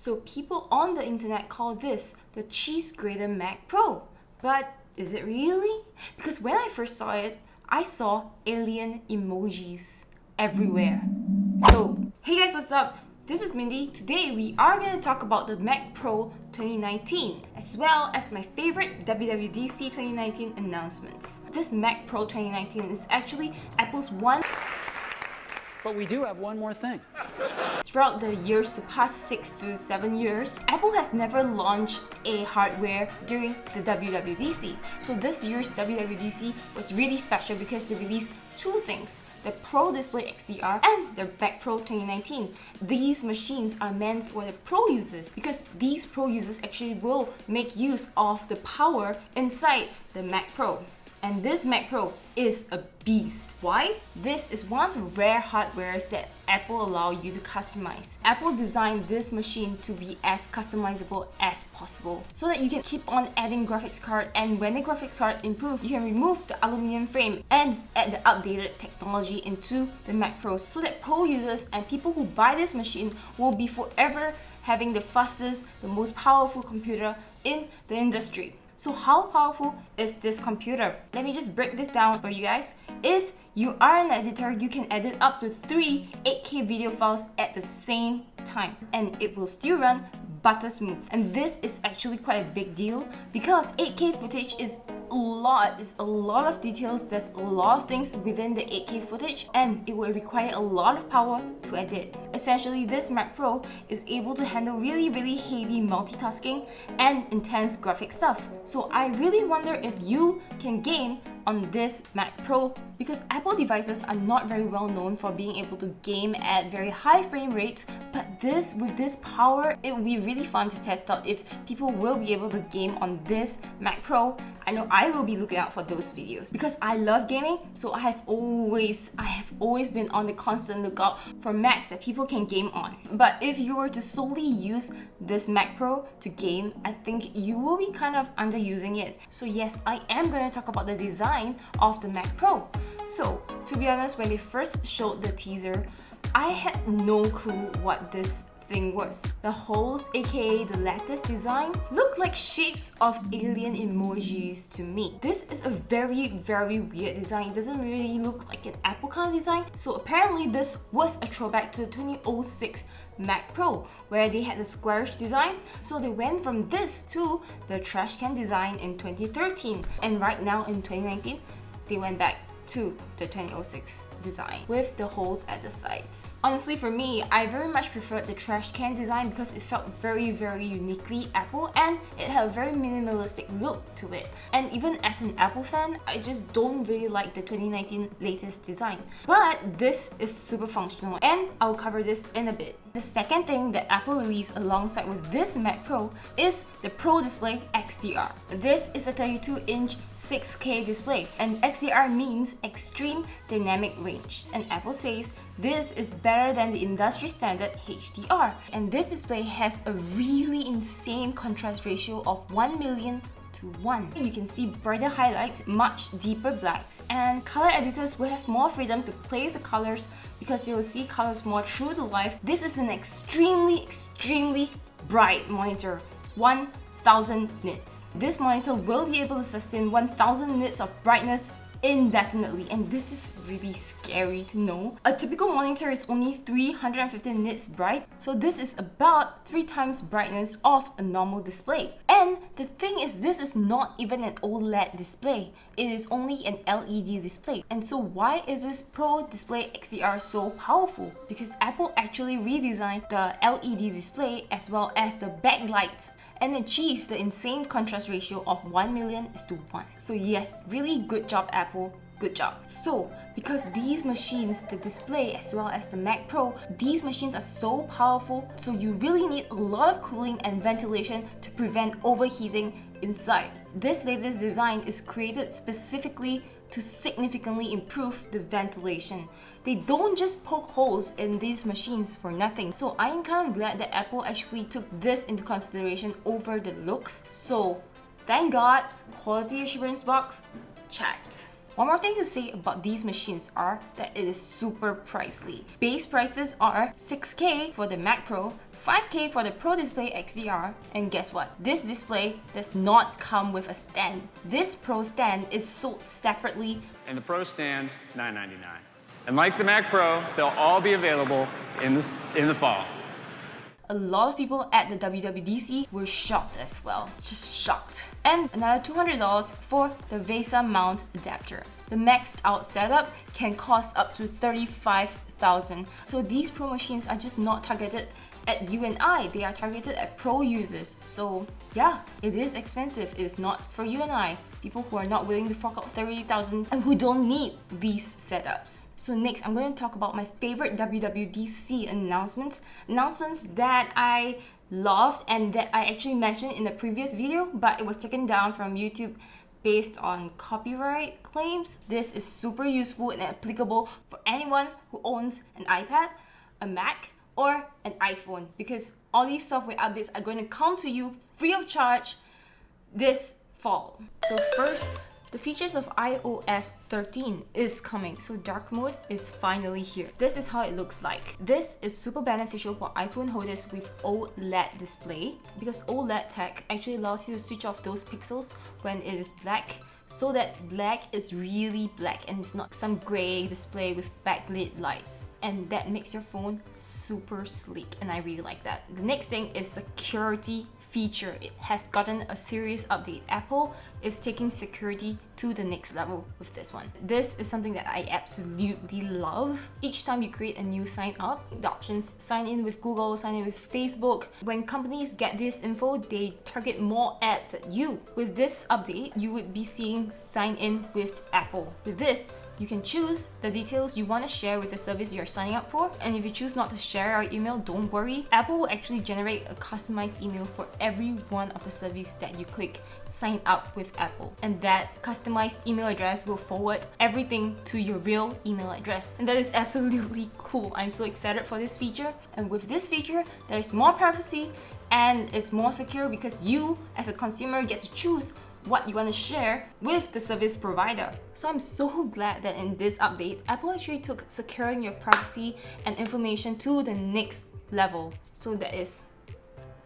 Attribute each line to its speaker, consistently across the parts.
Speaker 1: So people on the internet call this the Cheese Grater Mac Pro. But is it really? Because when I first saw it, I saw alien emojis everywhere. So, hey guys, what's up? This is Mindy. Today we are going to talk about the Mac Pro 2019 as well as my favorite WWDC 2019 announcements. This Mac Pro 2019 is actually Apple's one.
Speaker 2: But we do have one more thing.
Speaker 1: Throughout the years, the past 6 to 7 years, Apple has never launched a hardware during the WWDC. So this year's WWDC was really special because they released two things: the Pro Display XDR and the Mac Pro 2019. These machines are meant for the Pro users because these Pro users actually will make use of the power inside the Mac Pro. And this Mac Pro is a beast. Why? This is one of the rare hardwares that Apple allow you to customize. Apple designed this machine to be as customizable as possible so that you can keep on adding graphics card, and when the graphics card improves, you can remove the aluminum frame and add the updated technology into the Mac Pro so that Pro users and people who buy this machine will be forever having the fastest, the most powerful computer in the industry. So how powerful is this computer? Let me just break this down for you guys. If you are an editor, you can edit up to 3 8K video files at the same time and it will still run butter smooth. And this is actually quite a big deal because 8K footage is a lot of details. There's a lot of things within the 8K footage and it will require a lot of power to edit. Essentially, this Mac Pro is able to handle really heavy multitasking and intense graphic stuff. So I really wonder if you can game on this Mac Pro because Apple devices are not very well known for being able to game at very high frame rates, but with this power, it will be really fun to test out if people will be able to game on this Mac Pro. I know I will be looking out for those videos because I love gaming, so I have always been on the constant lookout for Macs that people can game on. But if you were to solely use this Mac Pro to game, I think you will be kind of underusing it. So yes, I am going to talk about the design of the Mac Pro. So to be honest, when they first showed the teaser, I had no clue what this thing was. The holes, aka the lattice design, look like shapes of alien emojis to me. This is a very weird design. It doesn't really look like an Apple kind of design. So apparently this was a throwback to the 2006 Mac Pro where they had the squarish design. So they went from this to the trash can design in 2013, and right now in 2019 they went back to the 2006 design with the holes at the sides. Honestly, for me, I very much preferred the trash can design because it felt very uniquely Apple and it had a very minimalistic look to it. And even as an Apple fan, I just don't really like the 2019 latest design. But this is super functional and I'll cover this in a bit. The second thing that Apple released alongside with this Mac Pro is the Pro Display XDR. This is a 32-inch 6K display, and XDR means Extreme Dynamic Range. And Apple says this is better than the industry standard HDR. And this display has a really insane contrast ratio of 1,000,000 to 1. You can see brighter highlights, much deeper blacks, and color editors will have more freedom to play with the colors because they will see colors more true to life. This is an extremely bright monitor, 1000 nits. This monitor will be able to sustain 1000 nits of brightness indefinitely, and this is really scary to know. A typical monitor is only 350 nits bright, so this is about 3 times brightness of a normal display. And the thing is, this is not even an OLED display, it is only an LED display. And so why is this Pro Display XDR so powerful? Because Apple actually redesigned the LED display as well as the backlights and achieve the insane contrast ratio of 1,000,000:1. So yes, really good job Apple, good job. So because these machines, the display as well as the Mac Pro, these machines are so powerful, so you really need a lot of cooling and ventilation to prevent overheating inside. This latest design is created specifically to significantly improve the ventilation. They don't just poke holes in these machines for nothing. So I am kind of glad that Apple actually took this into consideration over the looks. So thank God, quality assurance box checked. One more thing to say about these machines are that it is super pricey. Base prices are $6K for the Mac Pro, $5K for the Pro Display XDR, and guess what? This display does not come with a stand. This Pro stand is sold separately.
Speaker 3: And the Pro stand, $9.99. And like the Mac Pro, they'll all be available in the fall.
Speaker 1: A lot of people at the WWDC were shocked as well, just shocked. And another $200 for the VESA mount adapter. The maxed out setup can cost up to $35,000. So these Pro machines are just not targeted at you and I, they are targeted at Pro users. So yeah, it is expensive. It is not for you and I, people who are not willing to fork out $30,000 and who don't need these setups. So next, I'm going to talk about my favorite WWDC announcements that I loved and that I actually mentioned in the previous video, but it was taken down from YouTube based on copyright claims. This is super useful and applicable for anyone who owns an iPad, a Mac, or an iPhone, because all these software updates are going to come to you free of charge this fall. So first, the features of iOS 13 is coming, so dark mode is finally here. This is how it looks like. This is super beneficial for iPhone holders with OLED display, because OLED tech actually allows you to switch off those pixels when it is black, so that black is really black and it's not some gray display with backlit lights, and that makes your phone super sleek, and I really like that. The next thing is security feature. It has gotten a serious update. Apple is taking security to the next level with this one. This is something that I absolutely love. Each time you create a new sign up, the options sign in with Google, sign in with Facebook. When companies get this info, they target more ads at you. With this update, you would be seeing sign in with Apple. With this, you can choose the details you want to share with the service you're signing up for, and if you choose not to share your email, don't worry. Apple will actually generate a customized email for every one of the service that you click sign up with Apple, and that customized email address will forward everything to your real email address, and that is absolutely cool. I'm so excited for this feature, and with this feature, there is more privacy and it's more secure because you as a consumer get to choose what you want to share with the service provider. So I'm so glad that in this update, Apple actually took securing your privacy and information to the next level. So that is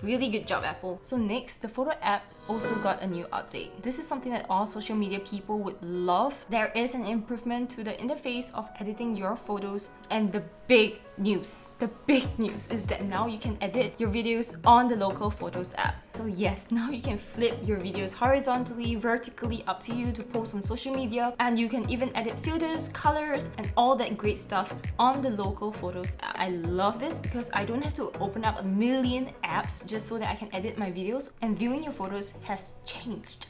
Speaker 1: really good job, Apple. So next, the photo app also got a new update. This is something that all social media people would love. There is an improvement to the interface of editing your photos, and the big news is that now you can edit your videos on the local Photos app. So yes, now you can flip your videos horizontally, vertically, up to you to post on social media, and you can even edit filters, colors, and all that great stuff on the local Photos app. I love this because I don't have to open up a million apps just so that I can edit my videos, and viewing your photos has changed.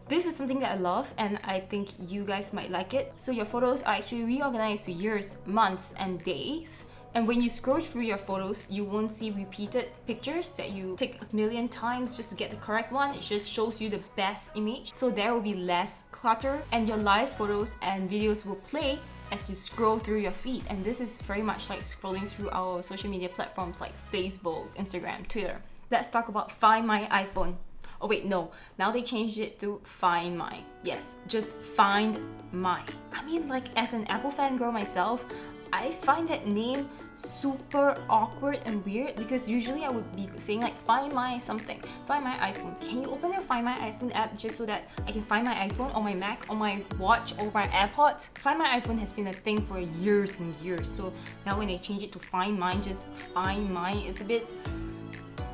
Speaker 1: This is something that I love, and I think you guys might like it. So your photos are actually reorganized to years, months, and days. And when you scroll through your photos, you won't see repeated pictures that you take a million times just to get the correct one. It just shows you the best image. So there will be less clutter, and your live photos and videos will play as you scroll through your feed. And this is very much like scrolling through our social media platforms like Facebook, Instagram, Twitter. Let's talk about Find My iPhone. Oh wait, no. Now they changed it to Find My. Yes, just Find My. I mean, like, as an Apple fangirl myself, I find that name super awkward and weird, because usually I would be saying like Find My something, Find My iPhone. Can you open your Find My iPhone app just so that I can find my iPhone on my Mac, on my watch, or my AirPods? Find My iPhone has been a thing for years and years, so now when they change it to Find Mine, just Find Mine, it's a bit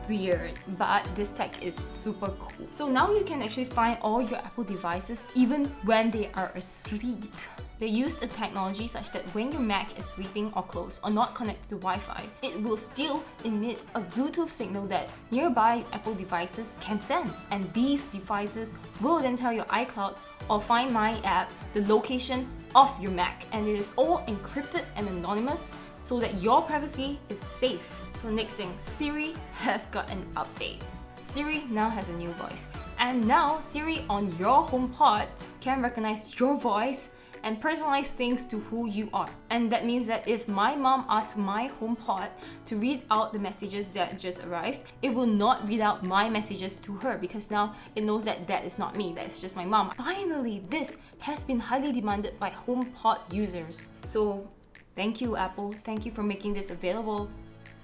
Speaker 1: weird, but this tech is super cool. So now you can actually find all your Apple devices even when they are asleep. They used a technology such that when your Mac is sleeping or closed or not connected to Wi-Fi, it will still emit a Bluetooth signal that nearby Apple devices can sense, and these devices will then tell your iCloud or Find My app the location of your Mac, and it is all encrypted and anonymous so that your privacy is safe. So next thing, Siri has got an update. Siri now has a new voice, and now Siri on your HomePod can recognize your voice and personalize things to who you are. And that means that if my mom asks my HomePod to read out the messages that just arrived, it will not read out my messages to her, because now it knows that that is not me, that's just my mom. Finally, this has been highly demanded by HomePod users. So thank you, Apple. Thank you for making this available.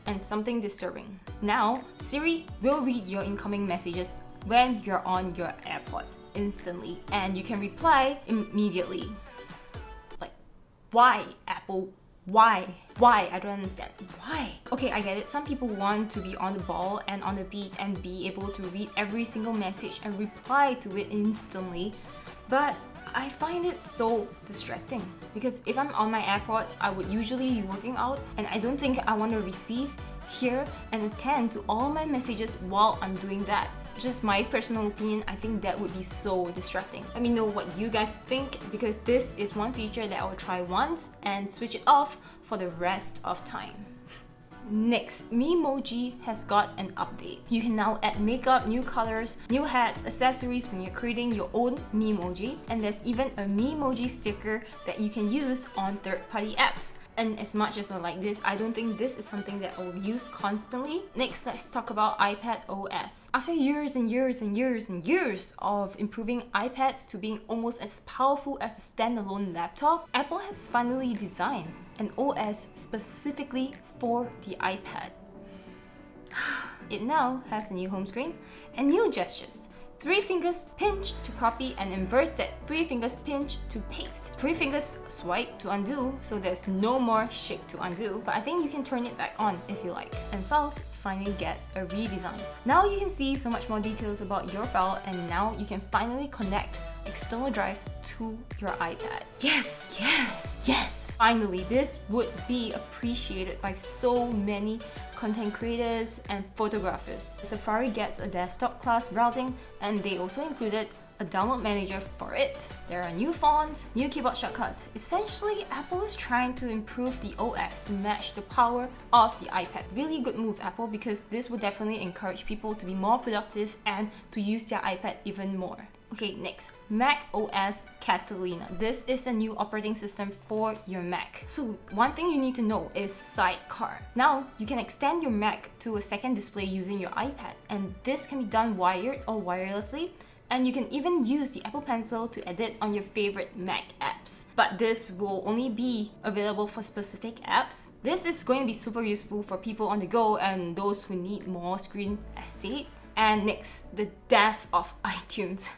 Speaker 1: and something disturbing. Now, Siri will read your incoming messages when you're on your AirPods instantly, and you can reply immediately. Like, why, Apple? Why? Why? I don't understand. Why? Okay, I get it. Some people want to be on the ball and on the beat and be able to read every single message and reply to it instantly, but I find it so distracting because if I'm on my AirPods, I would usually be working out and I don't think I want to receive, hear, and attend to all my messages while I'm doing that. Just my personal opinion, I think that would be so distracting. Let me know what you guys think because this is one feature that I will try once and switch it off for the rest of time. Next, Memoji has got an update. You can now add makeup, new colors, new hats, accessories when you're creating your own Memoji, and there's even a Memoji sticker that you can use on third-party apps. And as much as I like this, I don't think this is something that I will use constantly. Next, let's talk about iPadOS. After years and years and years and years of improving iPads to being almost as powerful as a standalone laptop, Apple has finally designed an OS specifically for the iPad. It now has a new home screen and new gestures. 3 fingers pinch to copy and inverse that 3 fingers pinch to paste. 3 fingers swipe to undo, so there's no more shake to undo, but I think you can turn it back on if you like. And files finally gets a redesign. Now you can see so much more details about your file, and now you can finally connect external drives to your iPad. Yes, yes, yes! Finally, this would be appreciated by so many content creators and photographers. Safari gets a desktop class browsing, and they also included a download manager for it. There are new fonts, new keyboard shortcuts. Essentially, Apple is trying to improve the OS to match the power of the iPad. Really good move, Apple, because this will definitely encourage people to be more productive and to use their iPad even more. Okay, next, macOS Catalina. This is a new operating system for your Mac. So one thing you need to know is Sidecar. Now, you can extend your Mac to a second display using your iPad, and this can be done wired or wirelessly. And you can even use the Apple Pencil to edit on your favorite Mac apps. But this will only be available for specific apps. This is going to be super useful for people on the go and those who need more screen estate. And next, the death of iTunes.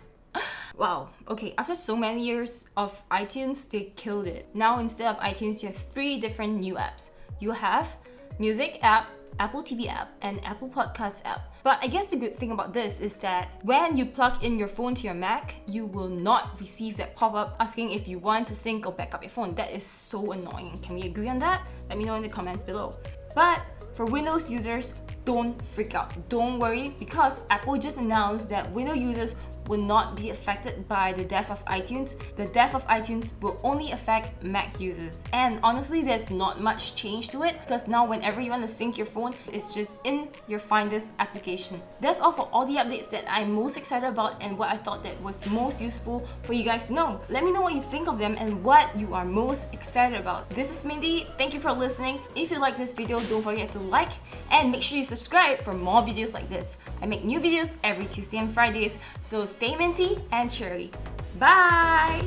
Speaker 1: Wow, okay, after so many years of iTunes, they killed it. Now instead of iTunes, you have 3 different new apps. You have Music app, Apple TV app, and Apple Podcast app. But I guess the good thing about this is that when you plug in your phone to your Mac, you will not receive that pop-up asking if you want to sync or back up your phone. That is so annoying. Can we agree on that? Let me know in the comments below. But for Windows users, don't freak out. Don't worry, because Apple just announced that Windows users will not be affected by the death of iTunes. The death of iTunes will only affect Mac users. And honestly, there's not much change to it because now whenever you want to sync your phone, it's just in your Finders application. That's all for all the updates that I'm most excited about and what I thought that was most useful for you guys to know. Let me know what you think of them and what you are most excited about. This is Mindy. Thank you for listening. If you like this video, don't forget to like and make sure you subscribe for more videos like this. I make new videos every Tuesday and Fridays, so stay minty and cheery. Bye!